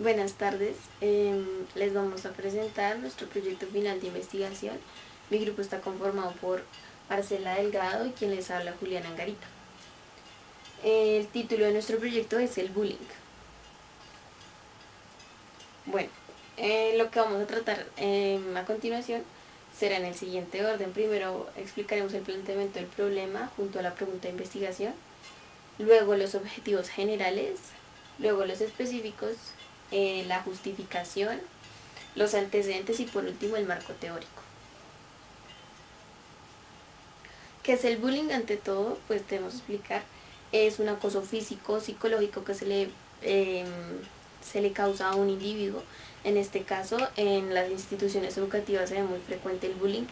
Buenas tardes, les vamos a presentar nuestro proyecto final de investigación. Mi grupo está conformado por Marcela Delgado y quien les habla Juliana Angarita. El título de nuestro proyecto es el bullying. Bueno, lo que vamos a tratar a continuación será en el siguiente orden. Primero explicaremos el planteamiento del problema junto a la pregunta de investigación, luego los objetivos generales, luego los específicos, la justificación, los antecedentes y por último el marco teórico. ¿Qué es el bullying? Ante todo, pues debemos explicar, es un acoso físico, psicológico que se le causa a un individuo. En este caso, en las instituciones educativas se ve muy frecuente el bullying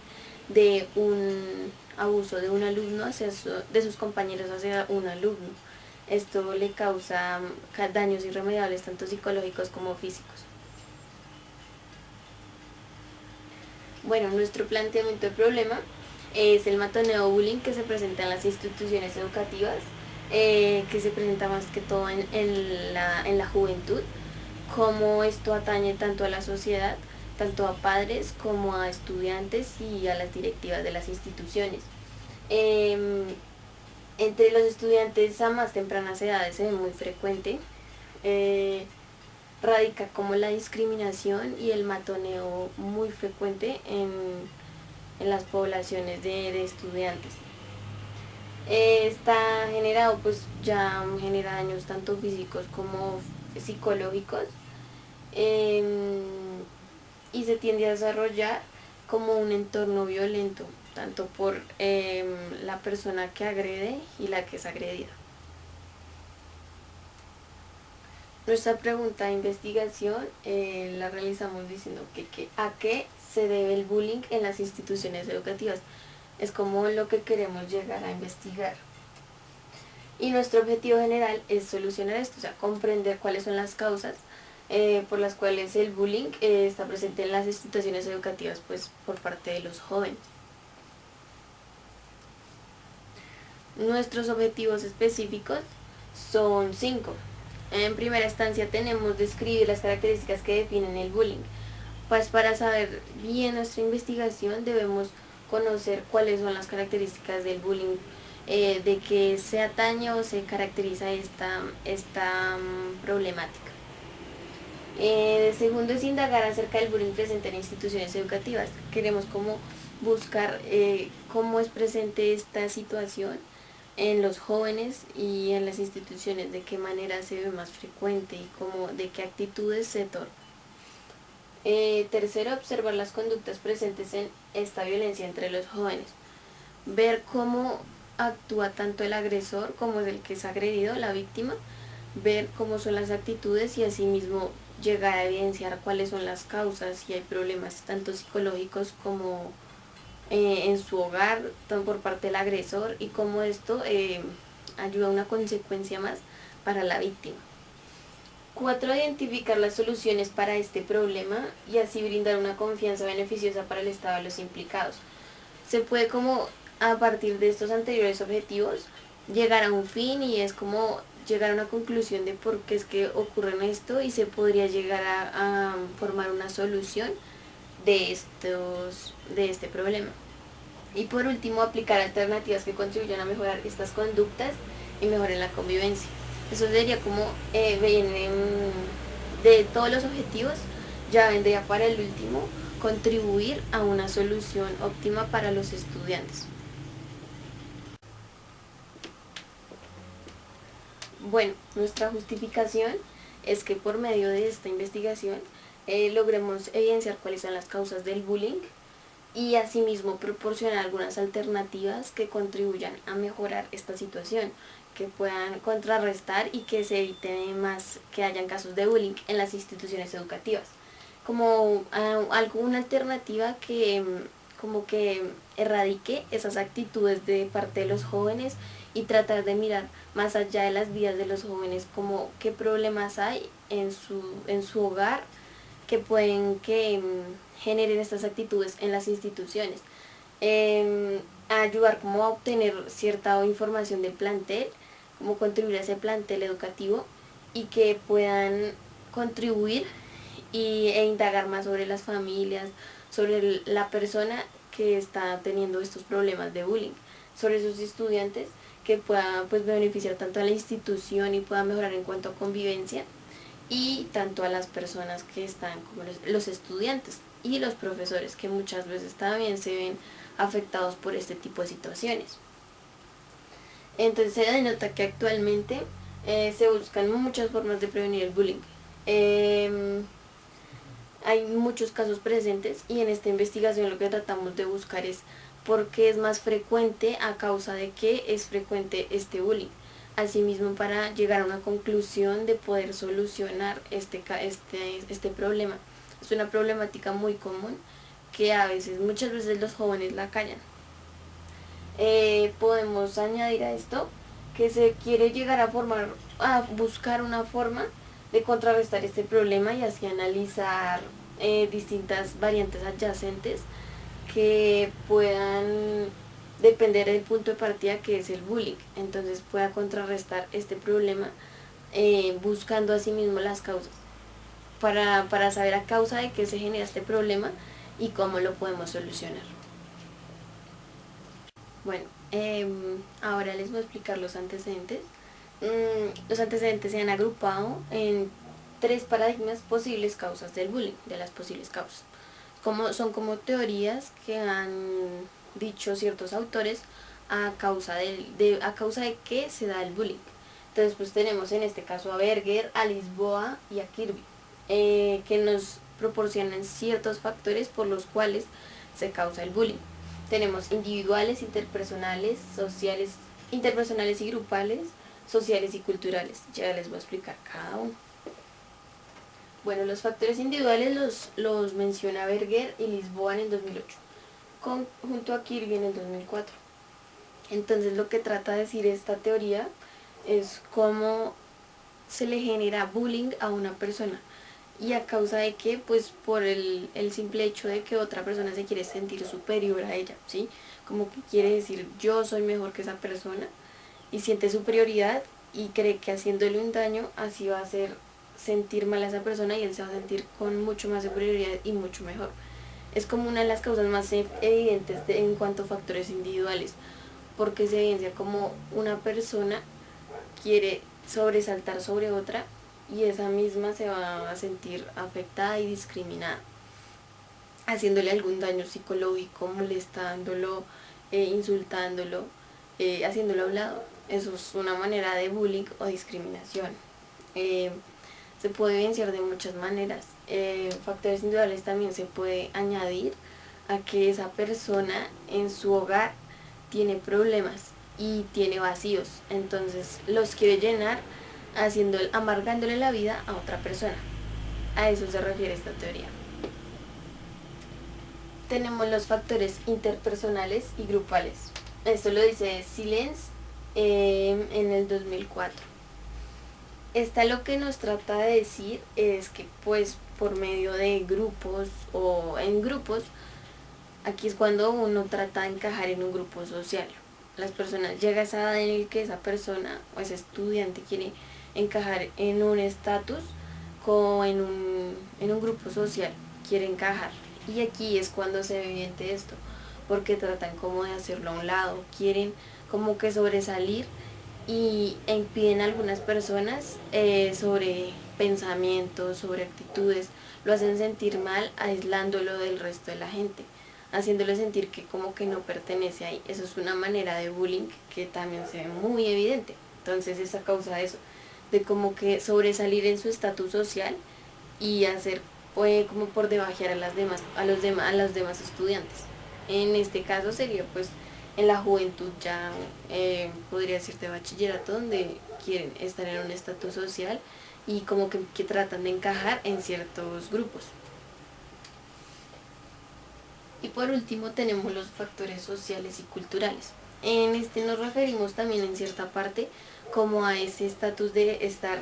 de un abuso de un alumno de sus compañeros hacia un alumno. Esto le causa daños irremediables, tanto psicológicos como físicos. Bueno, nuestro planteamiento de problema es el matoneo bullying que se presenta en las instituciones educativas, que se presenta más que todo en la juventud, cómo esto atañe tanto a la sociedad, tanto a padres como a estudiantes y a las directivas de las instituciones. Eh, Entre los estudiantes a más tempranas edades se ve muy frecuente. Eh, Radica como la discriminación y el matoneo muy frecuente en las poblaciones de estudiantes. Está generado, pues ya genera daños tanto físicos como psicológicos, eh, y se tiende a desarrollar como un entorno violento, tanto por la persona que agrede y la que es agredida. Nuestra pregunta de investigación la realizamos diciendo que a qué se debe el bullying en las instituciones educativas. Es como lo que queremos llegar a investigar. Y nuestro objetivo general es solucionar esto, o sea, comprender cuáles son las causas por las cuales el bullying está presente en las instituciones educativas, pues por parte de los jóvenes. Nuestros objetivos específicos son 5. En primera instancia tenemos describir las características que definen el bullying. Pues para saber bien nuestra investigación debemos conocer cuáles son las características del bullying, de que se atañe o se caracteriza esta problemática. Segundo es indagar acerca del bullying presente en instituciones educativas. Queremos como buscar cómo es presente esta situación en los jóvenes y en las instituciones, de qué manera se ve más frecuente y de qué actitudes se torna. Tercero, observar las conductas presentes en esta violencia entre los jóvenes. Ver cómo actúa tanto el agresor como el que es agredido, la víctima. Ver cómo son las actitudes y asimismo llegar a evidenciar cuáles son las causas, si hay problemas tanto psicológicos como en su hogar, tanto por parte del agresor, y cómo esto ayuda a una consecuencia más para la víctima. 4. Identificar las soluciones para este problema y así brindar una confianza beneficiosa para el Estado de los implicados. Se puede como a partir de estos anteriores objetivos llegar a un fin, y es como llegar a una conclusión de por qué es que ocurre esto, y se podría llegar a formar una solución de este problema. Y por último, aplicar alternativas que contribuyan a mejorar estas conductas y mejoren la convivencia. Eso sería como vienen de todos los objetivos, ya vendría para el último contribuir a una solución óptima para los estudiantes. Bueno, nuestra justificación es que por medio de esta investigación logremos evidenciar cuáles son las causas del bullying y asimismo proporcionar algunas alternativas que contribuyan a mejorar esta situación, que puedan contrarrestar y que se evite más que hayan casos de bullying en las instituciones educativas. Como alguna alternativa que como que erradique esas actitudes de parte de los jóvenes y tratar de mirar más allá de las vidas de los jóvenes, como qué problemas hay en su hogar que pueden que generen estas actitudes en las instituciones. Ayudar como a obtener cierta información del plantel, como contribuir a ese plantel educativo y que puedan contribuir e indagar más sobre las familias, sobre la persona que está teniendo estos problemas de bullying, sobre sus estudiantes, que pueda pues beneficiar tanto a la institución y pueda mejorar en cuanto a convivencia, y tanto a las personas que están como los estudiantes y los profesores, que muchas veces también se ven afectados por este tipo de situaciones. Entonces se denota que actualmente se buscan muchas formas de prevenir el bullying. Hay muchos casos presentes y en esta investigación lo que tratamos de buscar es por qué es más frecuente, a causa de qué es frecuente este bullying. Asimismo, para llegar a una conclusión de poder solucionar este problema. Es una problemática muy común que muchas veces los jóvenes la callan. Podemos añadir a esto que se quiere llegar a buscar una forma de contrarrestar este problema y así analizar distintas variantes adyacentes que puedan depender del punto de partida, que es el bullying. Entonces pueda contrarrestar este problema buscando asimismo las causas para saber a causa de qué se genera este problema y cómo lo podemos solucionar. Bueno, ahora les voy a explicar los antecedentes. Los antecedentes se han agrupado en 3 paradigmas posibles causas del bullying, de las posibles causas. Son como teorías que han dicho ciertos autores a causa de qué se da el bullying. Entonces pues tenemos en este caso a Berger, a Lisboa y a Kirby, que nos proporcionan ciertos factores por los cuales se causa el bullying. Tenemos individuales, interpersonales, sociales, interpersonales y grupales, sociales y culturales. Ya les voy a explicar cada uno. Bueno, los factores individuales los menciona Berger y Lisboa en el 2008, junto a Kirby en el 2004. Entonces lo que trata de decir esta teoría es cómo se le genera bullying a una persona. ¿Y a causa de qué? Pues por el simple hecho de que otra persona se quiere sentir superior a ella, ¿sí? Como que quiere decir, yo soy mejor que esa persona, y siente superioridad y cree que haciéndole un daño así va a hacer sentir mal a esa persona y él se va a sentir con mucho más superioridad y mucho mejor. Es como una de las causas más evidentes en cuanto a factores individuales, porque se evidencia como una persona quiere sobresaltar sobre otra y esa misma se va a sentir afectada y discriminada, haciéndole algún daño psicológico, molestándolo, insultándolo, haciéndolo a un lado. Eso es una manera de bullying o discriminación. Se puede evidenciar de muchas maneras. Factores individuales también se puede añadir a que esa persona en su hogar tiene problemas y tiene vacíos, entonces los quiere llenar amargándole la vida a otra persona. A eso se refiere esta teoría. Tenemos los factores interpersonales y grupales. Esto lo dice Silence en el 2004. Esta lo que nos trata de decir es que pues por medio de grupos o en grupos, aquí es cuando uno trata de encajar en un grupo social. Las personas, llega a esa edad en el que esa persona o ese estudiante quiere encajar en un estatus o en un grupo social, quiere encajar. Y aquí es cuando se ve evidente esto, porque tratan como de hacerlo a un lado, quieren como que sobresalir y impiden a algunas personas sobre pensamientos, sobre actitudes, lo hacen sentir mal aislándolo del resto de la gente, haciéndolo sentir que como que no pertenece ahí. Eso es una manera de bullying que también se ve muy evidente. Entonces es a causa de eso, de como que sobresalir en su estatus social y hacer como por debajear a los demás estudiantes. En este caso sería pues en la juventud ya, podría decir de bachillerato, donde quieren estar en un estatus social y como que tratan de encajar en ciertos grupos. Y por último tenemos los factores sociales y culturales. En este nos referimos también en cierta parte como a ese estatus de estar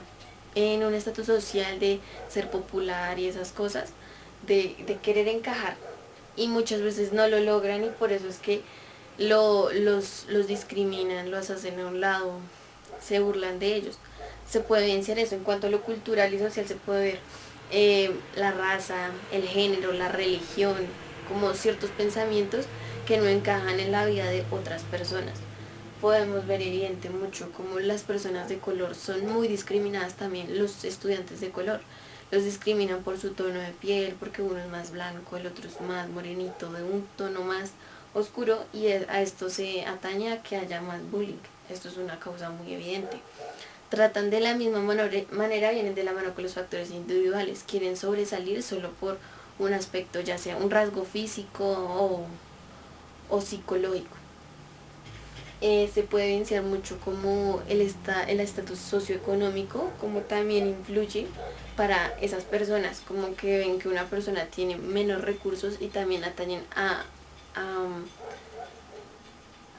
en un estatus social, de ser popular y esas cosas, de querer encajar. Y muchas veces no lo logran y por eso es que los discriminan, los hacen a un lado, se burlan de ellos. se puede evidenciar eso. En cuanto a lo cultural y social, se puede ver la raza, el género, la religión, como ciertos pensamientos que no encajan en la vida de otras personas. Podemos ver evidente mucho como las personas de color son muy discriminadas también, los estudiantes de color. Los discriminan por su tono de piel, porque uno es más blanco, el otro es más morenito, de un tono más oscuro, y a esto se atañe a que haya más bullying. Esto es una causa muy evidente. Tratan de la misma manera, vienen de la mano con los factores individuales, quieren sobresalir solo por un aspecto, ya sea un rasgo físico o psicológico. Se puede evidenciar mucho como el estatus socioeconómico, como también influye para esas personas, como que ven que una persona tiene menos recursos y también atañen a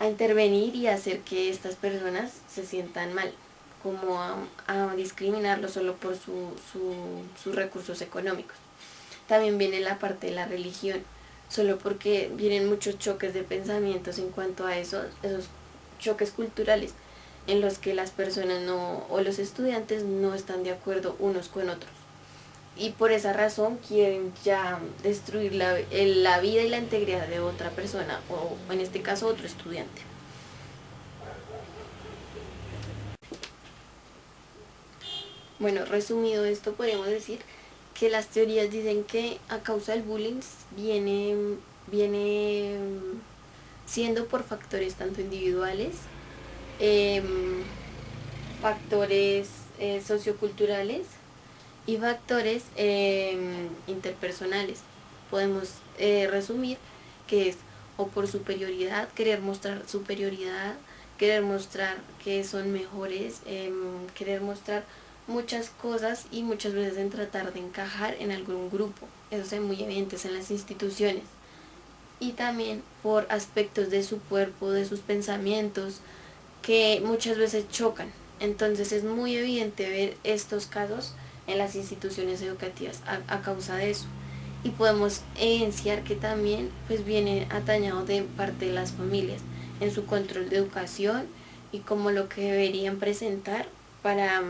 intervenir y hacer que estas personas se sientan mal, como a discriminarlo solo por sus recursos económicos. También viene la parte de la religión, solo porque vienen muchos choques de pensamientos en cuanto a esos choques culturales en los que las personas no, o los estudiantes no están de acuerdo unos con otros. Y por esa razón quieren ya destruir la vida y la integridad de otra persona, o en este caso otro estudiante. Bueno, resumido esto, podemos decir que las teorías dicen que a causa del bullying viene siendo por factores tanto individuales, factores socioculturales y factores interpersonales. Podemos resumir que es o por superioridad, querer mostrar superioridad, querer mostrar que son mejores, querer mostrar muchas cosas y muchas veces en tratar de encajar en algún grupo. Eso es muy evidente en las instituciones. Y también por aspectos de su cuerpo, de sus pensamientos, que muchas veces chocan. Entonces es muy evidente ver estos casos en las instituciones educativas a causa de eso. Y podemos evidenciar que también pues viene atañado de parte de las familias en su control de educación y como lo que deberían presentar para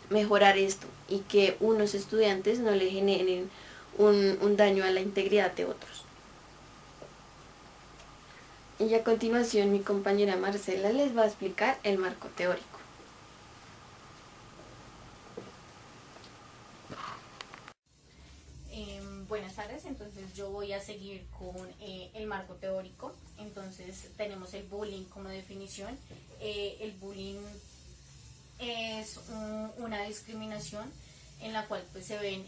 mejorar esto y que unos estudiantes no le generen un daño a la integridad de otros. Y a continuación mi compañera Marcela les va a explicar el marco teórico. Buenas tardes, entonces yo voy a seguir con el marco teórico. Entonces tenemos el bullying como definición. El bullying es una discriminación en la cual pues se ven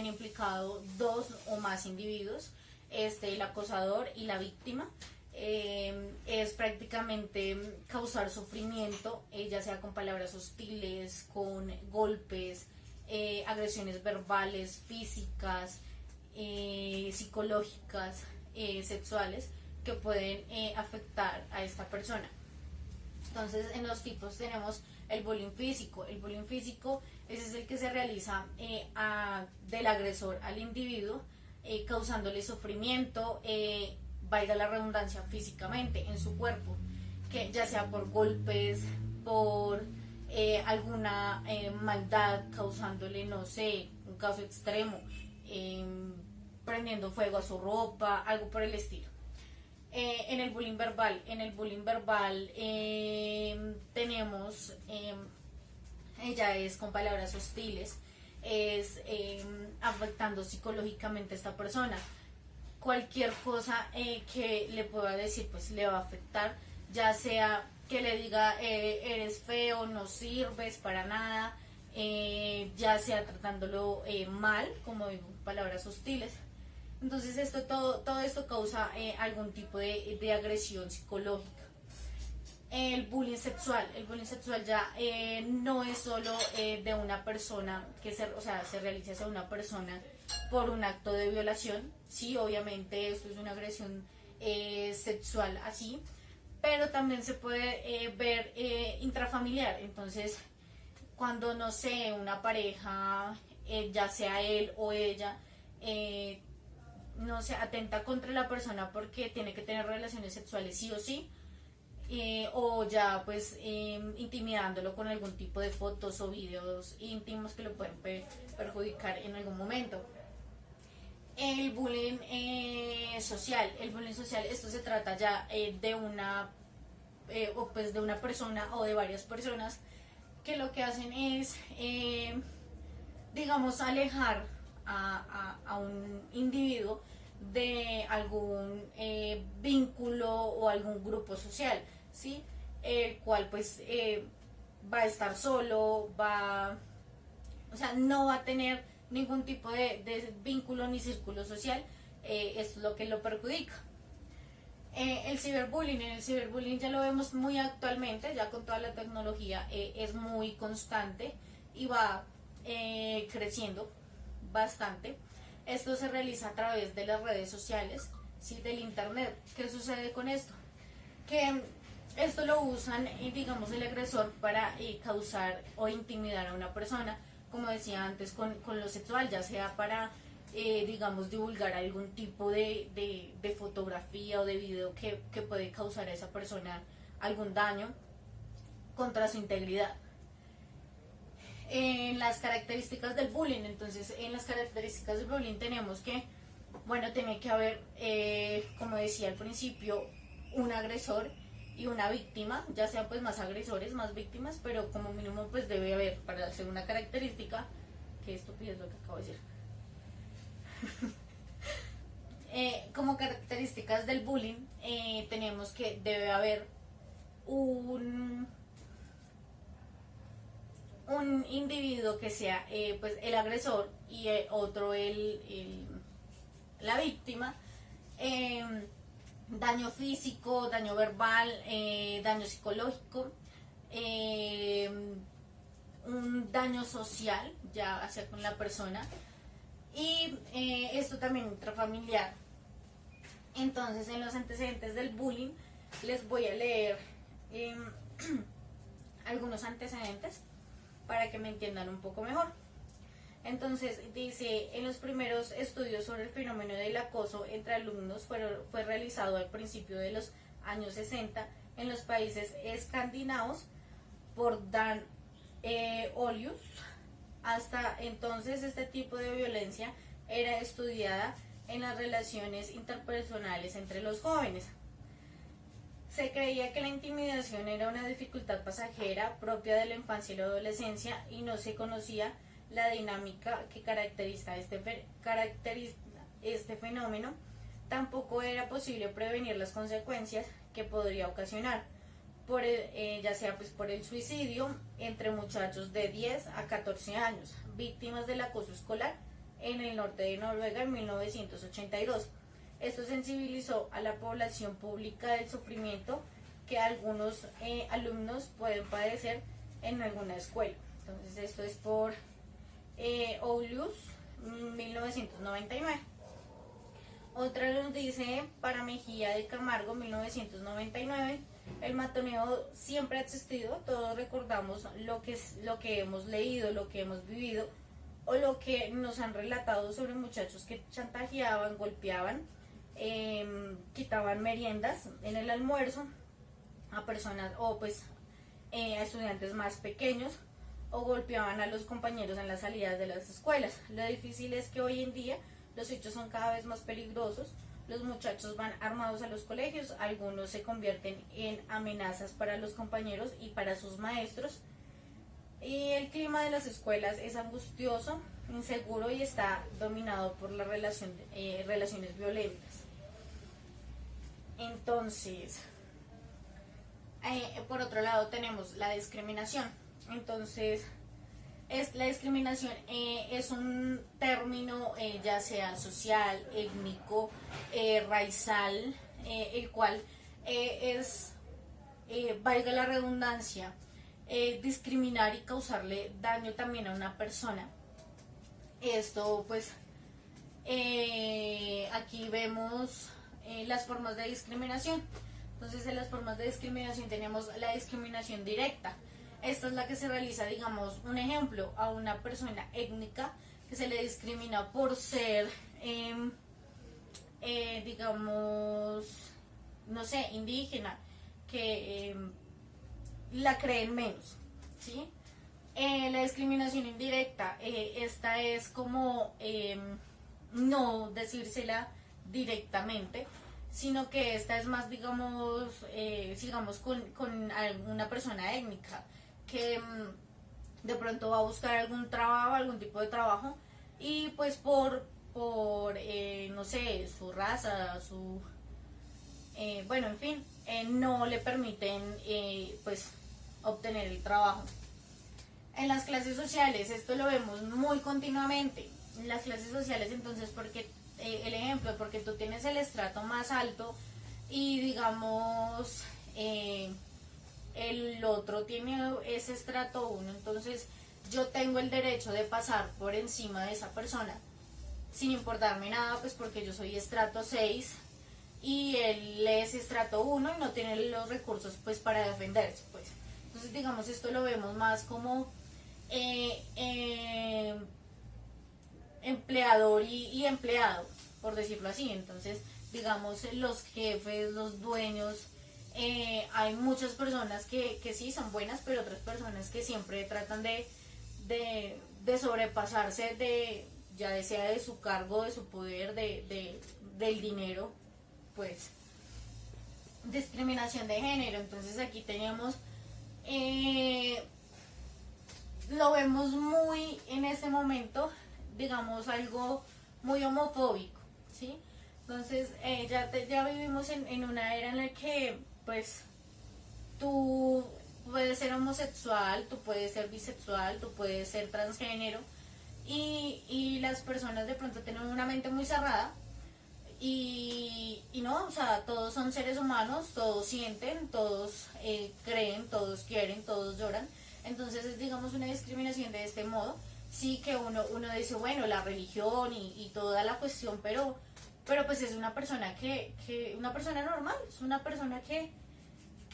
implicados dos o más individuos, el acosador y la víctima. Es prácticamente causar sufrimiento, ya sea con palabras hostiles, con golpes, agresiones verbales, físicas, psicológicas, sexuales, que pueden afectar a esta persona. Entonces, en los tipos tenemos el bullying físico. El bullying físico es el que se realiza del agresor al individuo, causándole sufrimiento, valga la redundancia, físicamente en su cuerpo, que ya sea por golpes, por alguna maldad, causándole, no sé, un caso extremo, prendiendo fuego a su ropa, algo por el estilo. En el bullying verbal tenemos, ella es con palabras hostiles, es afectando psicológicamente a esta persona. Cualquier cosa que le pueda decir pues le va a afectar, ya sea que le diga eres feo, no sirves para nada, ya sea tratándolo mal, como digo, palabras hostiles. Entonces todo esto causa algún tipo de agresión psicológica. El bullying sexual ya no es solo de una persona que se realiza hacia una persona por un acto de violación. Sí, obviamente esto es una agresión sexual así, pero también se puede ver intrafamiliar. Entonces, cuando, no sé, una pareja, ya sea él o ella, no se atenta contra la persona porque tiene que tener relaciones sexuales sí o sí, o ya pues intimidándolo con algún tipo de fotos o videos íntimos que lo pueden perjudicar en algún momento. El bullying social. El bullying social, esto se trata ya de una o pues de una persona o de varias personas que lo que hacen es digamos alejar a un individuo de algún vínculo o algún grupo social, ¿sí? El cual pues va a estar solo, o sea, no va a tener ningún tipo de vínculo ni círculo social, esto es lo que lo perjudica. El ciberbullying, en el ciberbullying ya lo vemos muy actualmente, ya con toda la tecnología es muy constante y va creciendo bastante. Esto se realiza a través de las redes sociales, ¿sí? Del internet. ¿Qué sucede con esto? Que esto lo usan, digamos, el agresor para causar o intimidar a una persona, como decía antes, con lo sexual, ya sea para, digamos, divulgar algún tipo de fotografía o de video que puede causar a esa persona algún daño contra su integridad. En las características del bullying, entonces en las características del bullying tenemos que, bueno, tiene que haber, como decía al principio, un agresor y una víctima, ya sean pues más agresores, más víctimas, pero como mínimo pues debe haber, para hacer una característica, qué estupidez lo que acabo de decir. Como características del bullying tenemos que debe haber un individuo que sea pues el agresor y otro la víctima, daño físico, daño verbal, daño psicológico, un daño social ya hacia con la persona y esto también intrafamiliar. Entonces en los antecedentes del bullying les voy a leer algunos antecedentes para que me entiendan un poco mejor. Entonces dice, en los primeros estudios sobre el fenómeno del acoso entre alumnos fue realizado al principio de los años 60 en los países escandinavos por Dan Olius. Hasta entonces este tipo de violencia era estudiada en las relaciones interpersonales entre los jóvenes. Se creía que la intimidación era una dificultad pasajera propia de la infancia y la adolescencia y no se conocía la dinámica que caracteriza este fenómeno. Tampoco era posible prevenir las consecuencias que podría ocasionar, ya sea pues por el suicidio entre muchachos de 10 a 14 años, víctimas del acoso escolar en el norte de Noruega en 1982. Esto sensibilizó a la población pública del sufrimiento que algunos alumnos pueden padecer en alguna escuela. Entonces esto es por Oulius, 1999. Otra nos dice, para Mejía de Camargo, 1999, el matoneo siempre ha existido, todos recordamos lo que hemos leído, lo que hemos vivido o lo que nos han relatado sobre muchachos que chantajeaban, golpeaban, quitaban meriendas en el almuerzo a personas o pues a estudiantes más pequeños o golpeaban a los compañeros en las salidas de las escuelas. Lo difícil es que hoy en día los hechos son cada vez más peligrosos, los muchachos van armados a los colegios, algunos se convierten en amenazas para los compañeros y para sus maestros, y el clima de las escuelas es angustioso, inseguro y está dominado por la relaciones violentas. Entonces, por otro lado tenemos la discriminación. Entonces, la discriminación es un término ya sea social, étnico, raizal, el cual es, valga la redundancia, discriminar y causarle daño también a una persona. Esto pues aquí vemos las formas de discriminación. Entonces en las formas de discriminación tenemos la discriminación directa. Esta es la que se realiza, digamos, un ejemplo, a una persona étnica que se le discrimina por ser, digamos, no sé, indígena, la creen menos, ¿sí? La discriminación indirecta, esta es como no decírsela directamente, sino que esta es más, digamos, con alguna persona étnica que de pronto va a buscar algún trabajo, algún tipo de trabajo, y pues por no sé, su raza, bueno, en fin, no le permiten pues obtener el trabajo. En las clases sociales, esto lo vemos muy continuamente. En las clases sociales, entonces, porque el ejemplo, porque tú tienes el estrato más alto y digamos el otro tiene ese estrato 1, entonces yo tengo el derecho de pasar por encima de esa persona sin importarme nada, pues porque yo soy estrato 6 y él es estrato 1 y no tiene los recursos pues para defenderse, pues. Entonces, digamos, esto lo vemos más como eh, eh, empleador y empleado, por decirlo así. Entonces, digamos, los jefes, los dueños, hay muchas personas que sí son buenas, pero otras personas que siempre tratan de sobrepasarse ya sea de su cargo, de su poder, del dinero, pues discriminación de género. Entonces aquí tenemos, lo vemos muy en este momento, digamos, algo muy homofóbico, ¿sí? Entonces ya vivimos en una era en la que pues tú puedes ser homosexual, tú puedes ser bisexual, tú puedes ser transgénero, y las personas de pronto tienen una mente muy cerrada y no, o sea, todos son seres humanos, todos sienten, todos creen, todos quieren, todos lloran. Entonces es, digamos, una discriminación de este modo. Sí que uno dice, bueno, la religión y toda la cuestión, pero pues es una persona una persona normal, es una persona que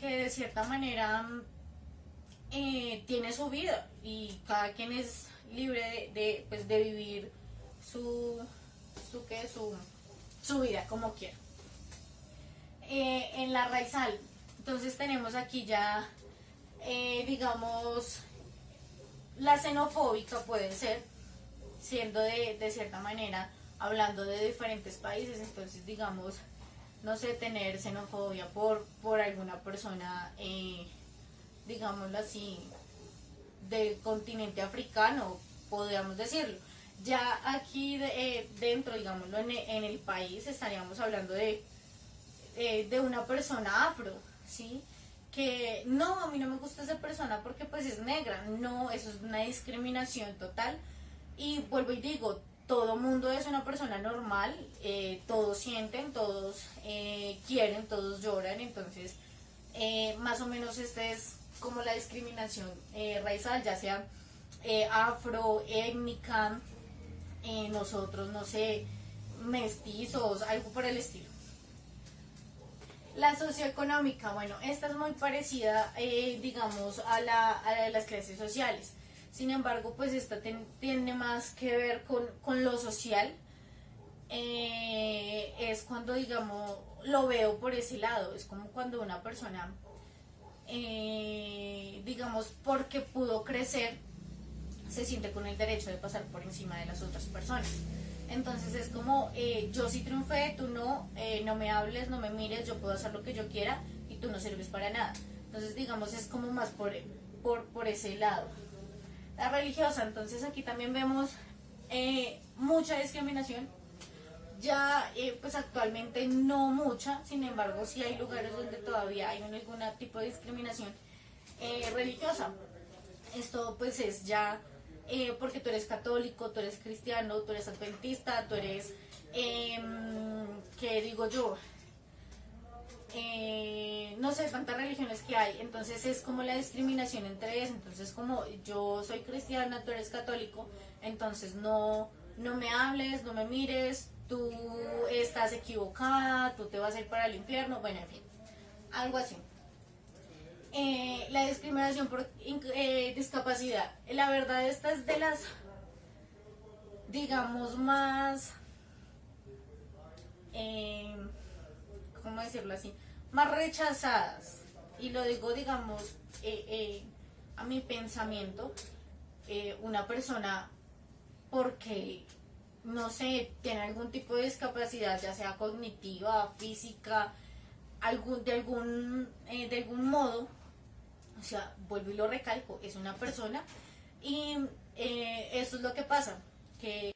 de cierta manera tiene su vida y cada quien es libre pues, de vivir su, su vida como quiera. En la raizal, entonces tenemos aquí ya, digamos, la xenofóbica puede ser, siendo de cierta manera, hablando de diferentes países, entonces digamos, no sé, tener xenofobia por alguna persona, digámoslo así, del continente africano, podríamos decirlo. Ya aquí dentro, digámoslo, en el país estaríamos hablando de una persona afro, ¿sí? Que no, a mí no me gusta esa persona porque pues es negra, no, eso es una discriminación total. Y vuelvo y digo, todo mundo es una persona normal, todos sienten, todos quieren, todos lloran, entonces más o menos este es como la discriminación racial, ya sea afro, étnica, nosotros, no sé, mestizos, algo por el estilo. La socioeconómica, bueno, esta es muy parecida, digamos, a las clases sociales. Sin embargo, pues esta tiene más que ver con lo social. Es cuando, digamos, lo veo por ese lado. Es como cuando una persona, digamos, porque pudo crecer, se siente con el derecho de pasar por encima de las otras personas. Entonces es como, yo sí triunfé, tú no, no me hables, no me mires, yo puedo hacer lo que yo quiera y tú no sirves para nada. Entonces, digamos, es como más por ese lado. La religiosa, entonces aquí también vemos mucha discriminación. Ya, pues actualmente no mucha, sin embargo, sí hay lugares donde todavía hay algún tipo de discriminación religiosa. Esto pues es ya porque tú eres católico, tú eres cristiano, tú eres adventista, tú eres, ¿qué digo yo? No sé, tantas religiones que hay, entonces es como la discriminación entre ellas. Entonces como yo soy cristiana, tú eres católico, entonces no me hables, no me mires, tú estás equivocada, tú te vas a ir para el infierno, bueno, en fin, algo así. La discriminación por discapacidad, la verdad esta es de las, digamos, más, ¿cómo decirlo así? Más rechazadas, y lo digo, digamos, a mi pensamiento, una persona porque, no sé, tiene algún tipo de discapacidad, ya sea cognitiva, física, de algún modo, o sea, vuelvo y lo recalco, es una persona y eso es lo que pasa, que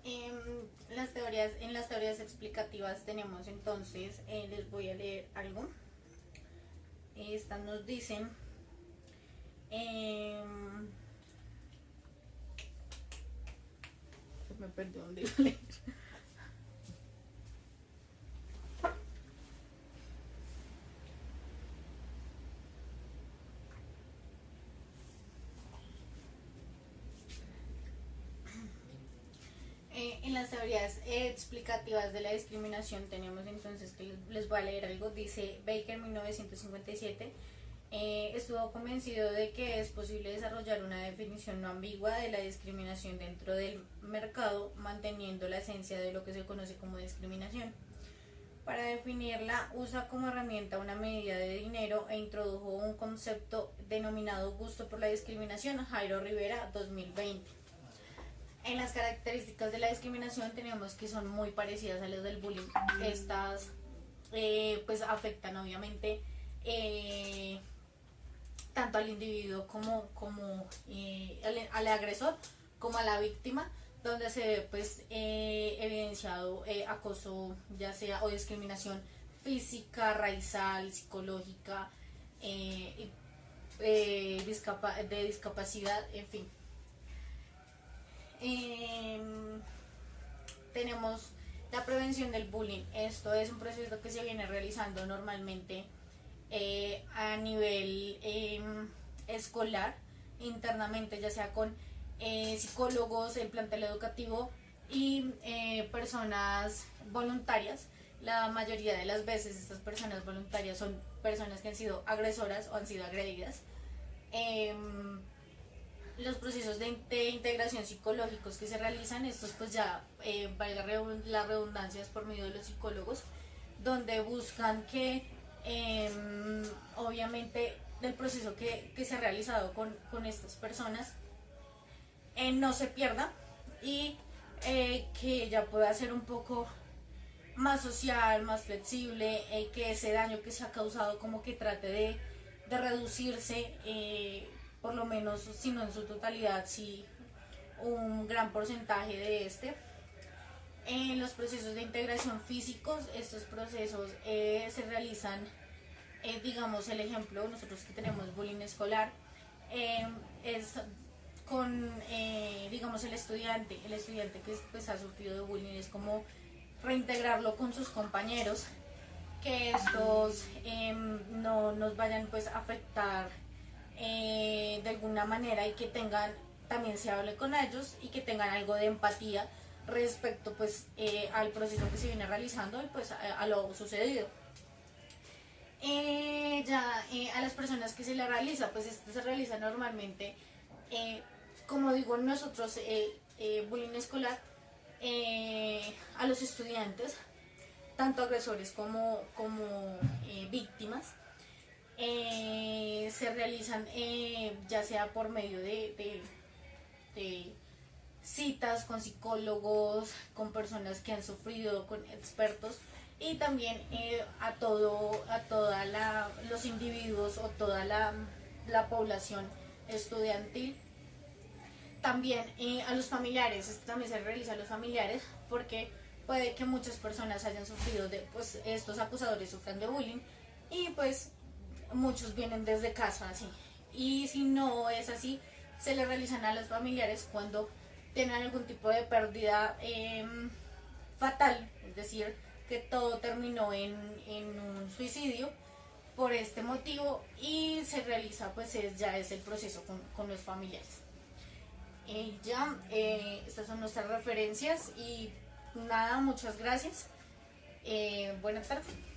en las teorías explicativas tenemos entonces, les voy a leer algo. Estas nos dicen, me perdí dónde iba a leer. En las teorías explicativas de la discriminación tenemos entonces que les voy a leer algo. Dice Baker en 1957 estuvo convencido de que es posible desarrollar una definición no ambigua de la discriminación dentro del mercado, manteniendo la esencia de lo que se conoce como discriminación. Para definirla, usa como herramienta una medida de dinero e introdujo un concepto denominado gusto por la discriminación, Jairo Rivera, 2020. En las características de la discriminación tenemos que son muy parecidas a las del bullying. Estas pues afectan obviamente tanto al individuo como al agresor como a la víctima, donde se ve pues evidenciado acoso, ya sea o discriminación física, racial, psicológica, de discapacidad, en fin. Tenemos la prevención del bullying. Esto es un proceso que se viene realizando normalmente a nivel escolar, internamente, ya sea con psicólogos, el plantel educativo y personas voluntarias. La mayoría de las veces estas personas voluntarias son personas que han sido agresoras o han sido agredidas. Los procesos de integración psicológicos que se realizan, estos pues ya, valga las redundancias, por medio de los psicólogos, donde buscan que obviamente del proceso que se ha realizado con estas personas no se pierda y que ella pueda ser un poco más social, más flexible, que ese daño que se ha causado como que trate de reducirse, por lo menos, si no en su totalidad, sí un gran porcentaje de este. En los procesos de integración físicos, estos procesos se realizan, digamos el ejemplo, nosotros que tenemos bullying escolar, es con, digamos, el estudiante que pues, ha sufrido de bullying, es como reintegrarlo con sus compañeros, que estos no nos vayan pues a afectar de alguna manera, y que tengan, también se hable con ellos y que tengan algo de empatía respecto pues al proceso que se viene realizando y pues a lo sucedido. A las personas que se le realiza, pues esto se realiza normalmente, como digo nosotros, bullying escolar, a los estudiantes, tanto agresores como víctimas, se realizan ya sea por medio de citas con psicólogos, con personas que han sufrido, con expertos, y también a todos los individuos o toda la población estudiantil. También a los familiares, esto también se realiza a los familiares, porque puede que muchas personas hayan sufrido pues estos acusadores sufran de bullying, y pues muchos vienen desde casa así, y si no es así, se le realizan a los familiares cuando tienen algún tipo de pérdida fatal, es decir, que todo terminó en un suicidio por este motivo, y se realiza pues ya es el proceso con los familiares. Estas son nuestras referencias y nada, muchas gracias. Buenas tardes.